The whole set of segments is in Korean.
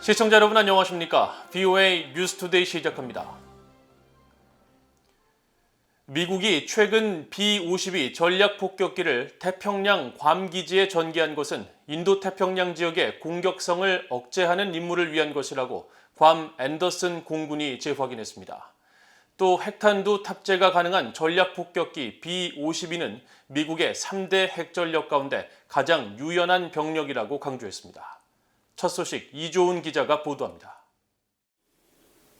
시청자 여러분 안녕하십니까? VOA 뉴스투데이 시작합니다. 미국이 최근 B-52 전략폭격기를 태평양 괌 기지에 전개한 것은 인도태평양 지역의 공격성을 억제하는 임무를 위한 것이라고 괌 앤더슨 공군이 재확인했습니다. 또 핵탄두 탑재가 가능한 전략폭격기 B-52는 미국의 3대 핵전력 가운데 가장 유연한 병력이라고 강조했습니다. 첫 소식 이조은 기자가 보도합니다.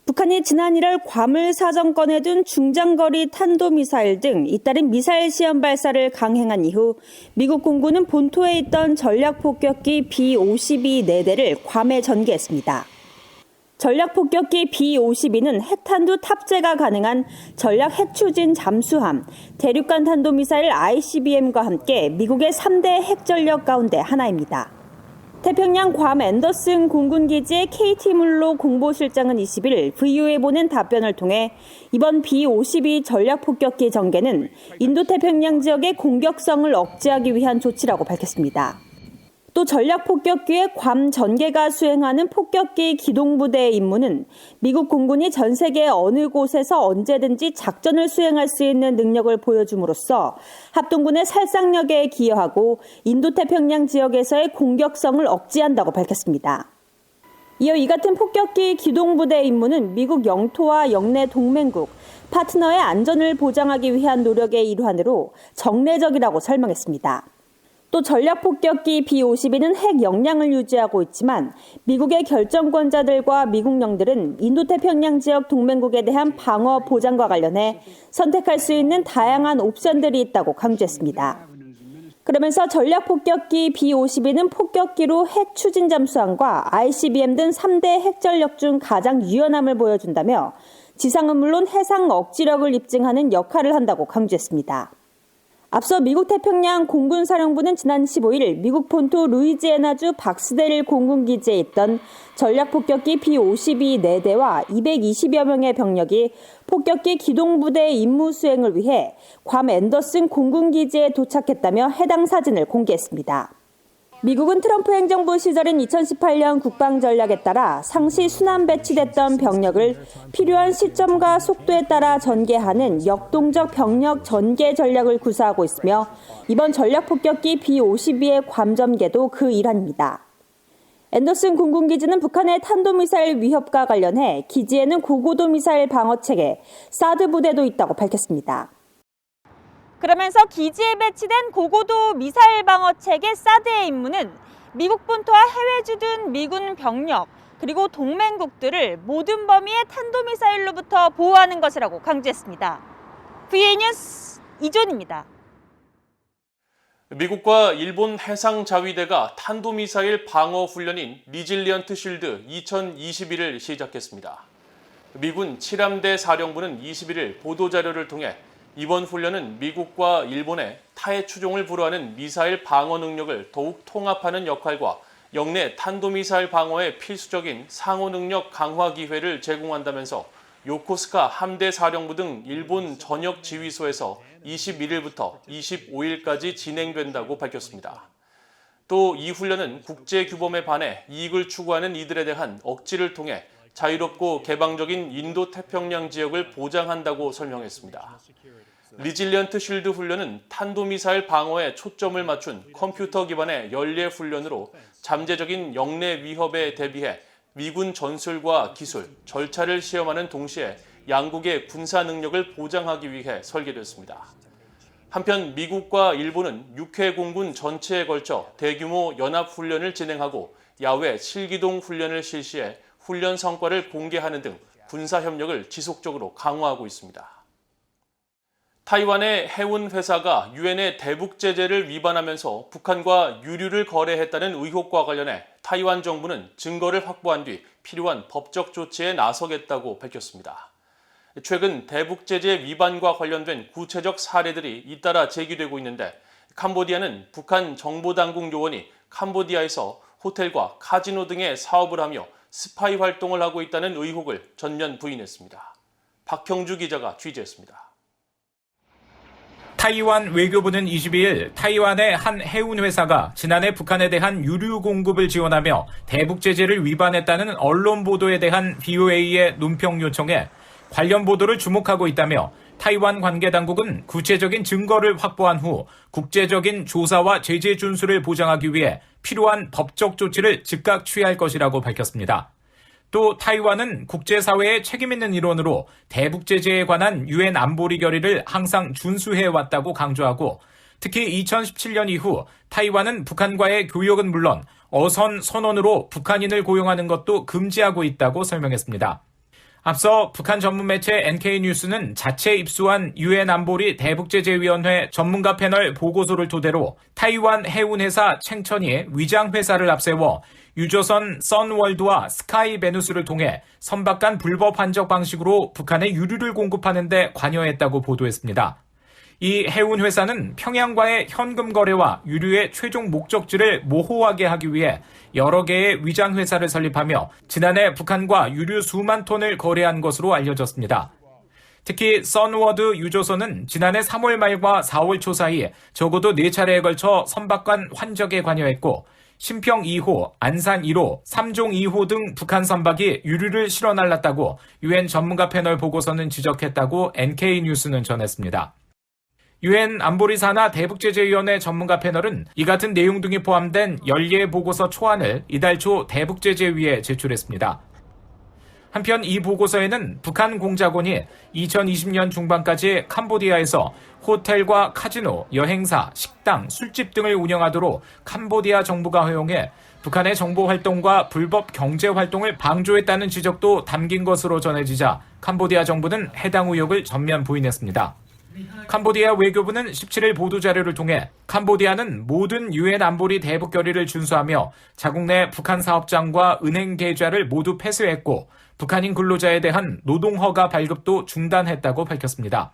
북한이 지난 1월 괌을 사정권에 둔 중장거리 탄도미사일 등 잇따른 미사일 시험 발사를 강행한 이후 미국 공군은 본토에 있던 전략폭격기 B-52 4대를 괌에 전개했습니다. 전략폭격기 B-52는 핵탄두 탑재가 가능한 전략 핵추진 잠수함, 대륙간 탄도미사일 ICBM과 함께 미국의 3대 핵전력 가운데 하나입니다. 태평양 괌 앤더슨 공군기지의 KT 물로 공보실장은 20일 VOA에 보낸 답변을 통해 이번 B-52 전략폭격기 전개는 인도태평양 지역의 공격성을 억제하기 위한 조치라고 밝혔습니다. 또 전략폭격기의 괌 전개가 수행하는 폭격기 기동부대의 임무는 미국 공군이 전 세계 어느 곳에서 언제든지 작전을 수행할 수 있는 능력을 보여줌으로써 합동군의 살상력에 기여하고 인도태평양 지역에서의 공격성을 억제한다고 밝혔습니다. 이어 이 같은 폭격기 기동부대의 임무는 미국 영토와 영내 동맹국, 파트너의 안전을 보장하기 위한 노력의 일환으로 정례적이라고 설명했습니다. 또 전략폭격기 B-52는 핵 역량을 유지하고 있지만 미국의 결정권자들과 미국령들은 인도태평양 지역 동맹국에 대한 방어 보장과 관련해 선택할 수 있는 다양한 옵션들이 있다고 강조했습니다. 그러면서 전략폭격기 B-52는 폭격기로 핵 추진 잠수함과 ICBM 등 3대 핵전력 중 가장 유연함을 보여준다며 지상은 물론 해상 억지력을 입증하는 역할을 한다고 강조했습니다. 앞서 미국 태평양 공군사령부는 지난 15일 미국 본토 루이지애나주 박스데일 공군기지에 있던 전략폭격기 B-52 4대와 220여 명의 병력이 폭격기 기동부대의 임무 수행을 위해 괌 앤더슨 공군기지에 도착했다며 해당 사진을 공개했습니다. 미국은 트럼프 행정부 시절인 2018년 국방전략에 따라 상시 순환 배치됐던 병력을 필요한 시점과 속도에 따라 전개하는 역동적 병력 전개 전략을 구사하고 있으며 이번 전략폭격기 B-52의 괌 전개도 그 일환입니다. 앤더슨 공군기지는 북한의 탄도미사일 위협과 관련해 기지에는 고고도 미사일 방어체계, 사드 부대도 있다고 밝혔습니다. 그러면서 기지에 배치된 고고도 미사일 방어 체계 사드의 임무는 미국 본토와 해외주 둔 미군 병력 그리고 동맹국들을 모든 범위의 탄도미사일로부터 보호하는 것이라고 강조했습니다. VOA 뉴스 이존입니다. 미국과 일본 해상자위대가 탄도미사일 방어 훈련인 리질리언트 실드 2021을 시작했습니다. 미군 7함대 사령부는 21일 보도자료를 통해 이번 훈련은 미국과 일본의 타해 추종을 불허하는 미사일 방어 능력을 더욱 통합하는 역할과 영내 탄도미사일 방어에 필수적인 상호 능력 강화 기회를 제공한다면서 요코스카 함대 사령부 등 일본 전역 지휘소에서 21일부터 25일까지 진행된다고 밝혔습니다. 또 이 훈련은 국제 규범에 반해 이익을 추구하는 이들에 대한 억지를 통해 자유롭고 개방적인 인도태평양 지역을 보장한다고 설명했습니다. 리질리언트 실드 훈련은 탄도미사일 방어에 초점을 맞춘 컴퓨터 기반의 연례 훈련으로 잠재적인 영내 위협에 대비해 미군 전술과 기술, 절차를 시험하는 동시에 양국의 군사 능력을 보장하기 위해 설계됐습니다. 한편 미국과 일본은 6회 공군 전체에 걸쳐 대규모 연합훈련을 진행하고 야외 실기동 훈련을 실시해 훈련 성과를 공개하는 등 군사협력을 지속적으로 강화하고 있습니다. 타이완의 해운 회사가 유엔의 대북 제재를 위반하면서 북한과 유류를 거래했다는 의혹과 관련해 타이완 정부는 증거를 확보한 뒤 필요한 법적 조치에 나서겠다고 밝혔습니다. 최근 대북 제재 위반과 관련된 구체적 사례들이 잇따라 제기되고 있는데 캄보디아는 북한 정보당국 요원이 캄보디아에서 호텔과 카지노 등의 사업을 하며 스파이 활동을 하고 있다는 의혹을 전면 부인했습니다. 박형주 기자가 취재했습니다. 타이완 외교부는 22일 타이완의 한 해운회사가 지난해 북한에 대한 유류 공급을 지원하며 대북 제재를 위반했다는 언론 보도에 대한 BOA의 논평 요청에 관련 보도를 주목하고 있다며 타이완 관계당국은 구체적인 증거를 확보한 후 국제적인 조사와 제재 준수를 보장하기 위해 필요한 법적 조치를 즉각 취할 것이라고 밝혔습니다. 또 타이완은 국제사회의 책임있는 일원으로 대북 제재에 관한 유엔 안보리 결의를 항상 준수해왔다고 강조하고 특히 2017년 이후 타이완은 북한과의 교역은 물론 어선 선원으로 북한인을 고용하는 것도 금지하고 있다고 설명했습니다. 앞서 북한 전문 매체 NK뉴스는 자체 입수한 유엔 안보리 대북제재위원회 전문가 패널 보고서를 토대로 타이완 해운회사 챙천이 위장회사를 앞세워 유조선 선월드와 스카이베누스를 통해 선박간 불법 환적 방식으로 북한에 유류를 공급하는 데 관여했다고 보도했습니다. 이 해운회사는 평양과의 현금 거래와 유류의 최종 목적지를 모호하게 하기 위해 여러 개의 위장회사를 설립하며 지난해 북한과 유류 수만 톤을 거래한 것으로 알려졌습니다. 특히 선워드 유조선은 지난해 3월 말과 4월 초 사이 적어도 4차례에 걸쳐 선박간 환적에 관여했고 신평 2호, 안산 1호, 3종 2호 등 북한 선박이 유류를 실어 날랐다고 유엔 전문가 패널 보고서는 지적했다고 NK뉴스는 전했습니다. 유엔 안보리 산하 대북제재위원회 전문가 패널은 이 같은 내용 등이 포함된 연례 보고서 초안을 이달 초 대북제재위에 제출했습니다. 한편 이 보고서에는 북한 공작원이 2020년 중반까지 캄보디아에서 호텔과 카지노, 여행사, 식당, 술집 등을 운영하도록 캄보디아 정부가 허용해 북한의 정보활동과 불법 경제활동을 방조했다는 지적도 담긴 것으로 전해지자 캄보디아 정부는 해당 의혹을 전면 부인했습니다. 캄보디아 외교부는 17일 보도자료를 통해 캄보디아는 모든 유엔 안보리 대북 결의를 준수하며 자국 내 북한 사업장과 은행 계좌를 모두 폐쇄했고 북한인 근로자에 대한 노동허가 발급도 중단했다고 밝혔습니다.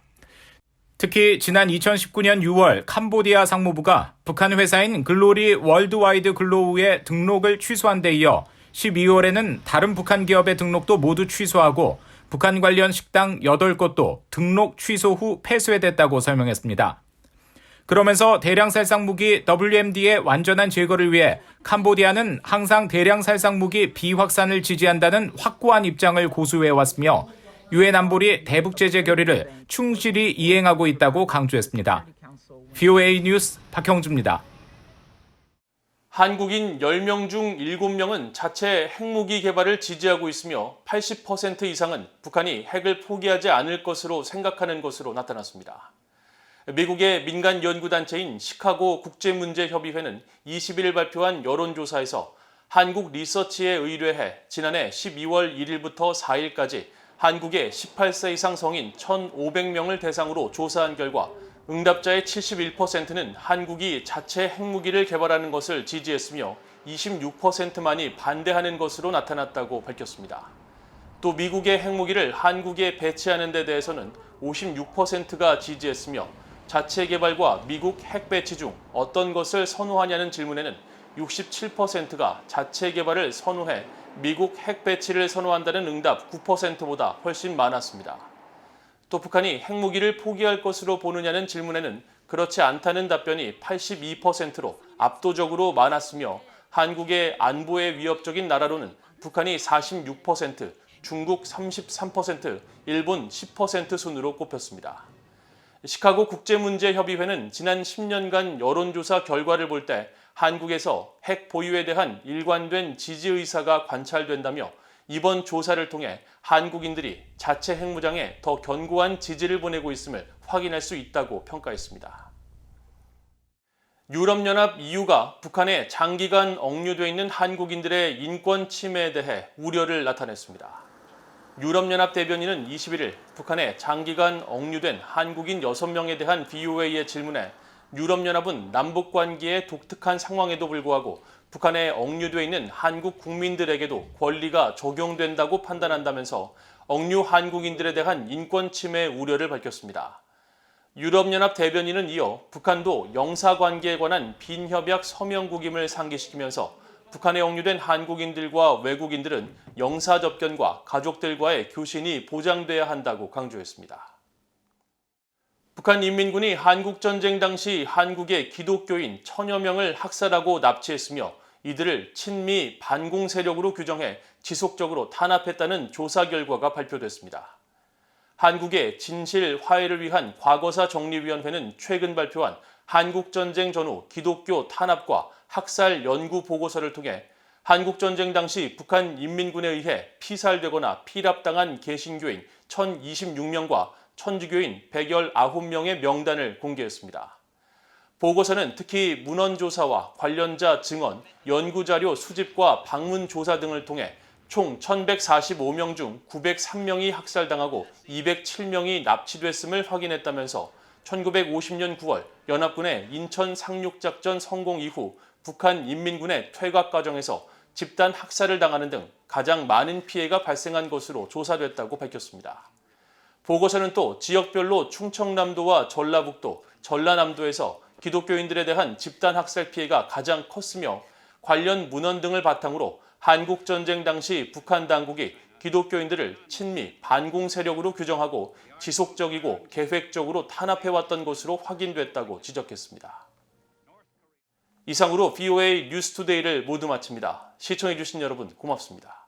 특히 지난 2019년 6월 캄보디아 상무부가 북한 회사인 글로리 월드와이드 글로우의 등록을 취소한 데 이어 12월에는 다른 북한 기업의 등록도 모두 취소하고 북한 관련 식당 8곳도 등록 취소 후 폐쇄됐다고 설명했습니다. 그러면서 대량 살상 무기 WMD의 완전한 제거를 위해 캄보디아는 항상 대량 살상 무기 비확산을 지지한다는 확고한 입장을 고수해왔으며 유엔 안보리 대북 제재 결의를 충실히 이행하고 있다고 강조했습니다. BOA 뉴스 박형주입니다. 한국인 10명 중 7명은 자체 핵무기 개발을 지지하고 있으며 80% 이상은 북한이 핵을 포기하지 않을 것으로 생각하는 것으로 나타났습니다. 미국의 민간 연구단체인 시카고 국제문제협의회는 21일 발표한 여론조사에서 한국 리서치에 의뢰해 지난해 12월 1일부터 4일까지 한국의 18세 이상 성인 1,500명을 대상으로 조사한 결과 응답자의 71%는 한국이 자체 핵무기를 개발하는 것을 지지했으며 26%만이 반대하는 것으로 나타났다고 밝혔습니다. 또 미국의 핵무기를 한국에 배치하는 데 대해서는 56%가 지지했으며 자체 개발과 미국 핵 배치 중 어떤 것을 선호하냐는 질문에는 67%가 자체 개발을 선호해 미국 핵 배치를 선호한다는 응답 9%보다 훨씬 많았습니다. 또 북한이 핵무기를 포기할 것으로 보느냐는 질문에는 그렇지 않다는 답변이 82%로 압도적으로 많았으며 한국의 안보에 위협적인 나라로는 북한이 46%, 중국 33%, 일본 10% 순으로 꼽혔습니다. 시카고 국제문제협의회는 지난 10년간 여론조사 결과를 볼 때 한국에서 핵 보유에 대한 일관된 지지 의사가 관찰된다며 이번 조사를 통해 한국인들이 자체 핵무장에 더 견고한 지지를 보내고 있음을 확인할 수 있다고 평가했습니다. 유럽연합 EU가 북한에 장기간 억류돼 있는 한국인들의 인권 침해에 대해 우려를 나타냈습니다. 유럽연합 대변인은 21일 북한에 장기간 억류된 한국인 6명에 대한 BOA의 질문에 유럽연합은 남북관계의 독특한 상황에도 불구하고 북한에 억류돼 있는 한국 국민들에게도 권리가 적용된다고 판단한다면서 억류 한국인들에 대한 인권 침해 우려를 밝혔습니다. 유럽연합 대변인은 이어 북한도 영사관계에 관한 빈협약 서명국임을 상기시키면서 북한에 억류된 한국인들과 외국인들은 영사접견과 가족들과의 교신이 보장돼야 한다고 강조했습니다. 북한 인민군이 한국전쟁 당시 한국의 기독교인 1000여 명을 학살하고 납치했으며 이들을 친미 반공 세력으로 규정해 지속적으로 탄압했다는 조사 결과가 발표됐습니다. 한국의 진실 화해를 위한 과거사 정리위원회는 최근 발표한 한국전쟁 전후 기독교 탄압과 학살 연구 보고서를 통해 한국전쟁 당시 북한 인민군에 의해 피살되거나 피랍당한 개신교인 1026명과 천주교인 119명의 명단을 공개했습니다. 보고서는 특히 문헌조사와 관련자 증언, 연구자료 수집과 방문조사 등을 통해 총 1145명 중 903명이 학살당하고 207명이 납치됐음을 확인했다면서 1950년 9월 연합군의 인천 상륙작전 성공 이후 북한 인민군의 퇴각 과정에서 집단 학살을 당하는 등 가장 많은 피해가 발생한 것으로 조사됐다고 밝혔습니다. 보고서는 또 지역별로 충청남도와 전라북도, 전라남도에서 기독교인들에 대한 집단 학살 피해가 가장 컸으며 관련 문헌 등을 바탕으로 한국전쟁 당시 북한 당국이 기독교인들을 친미 반공 세력으로 규정하고 지속적이고 계획적으로 탄압해왔던 것으로 확인됐다고 지적했습니다. 이상으로 VOA 뉴스투데이를 모두 마칩니다. 시청해주신 여러분 고맙습니다.